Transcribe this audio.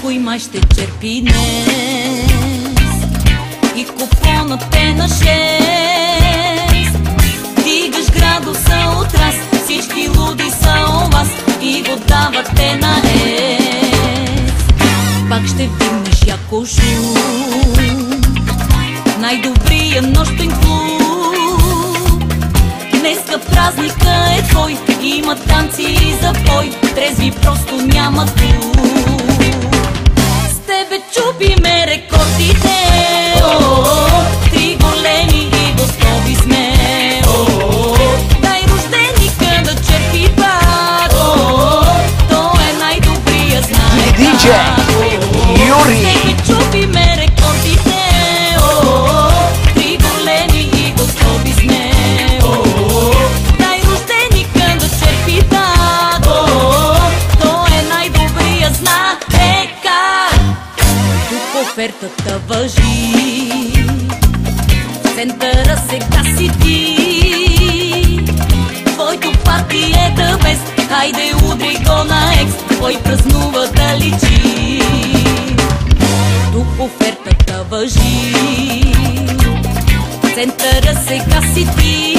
Кой май ще черпи днес и купонът е на 6. Дигаш градуса от раз, всички луди са у вас и го давате на ес. Пак ще вдигнеш яко шум, най-добрия нощен клуб. Днеска празника е твой, има танци и запой, трезви просто няма тук. С тебе чупиме рекордите, три големи и готови сме. Дай рожденика да черпи пак, той е най-добрия знае. Диджей Юри. С тебе чупиме рекордите, три големи и готови сме. Дай рожденика да черпи пак, той е най-добрия знае как. Тук офертата важи, в центъра сега си ти. Твоето парти е да без, хайде удри го на екс, той празнува да личи. Тук офертата важи, в центъра сега си ти.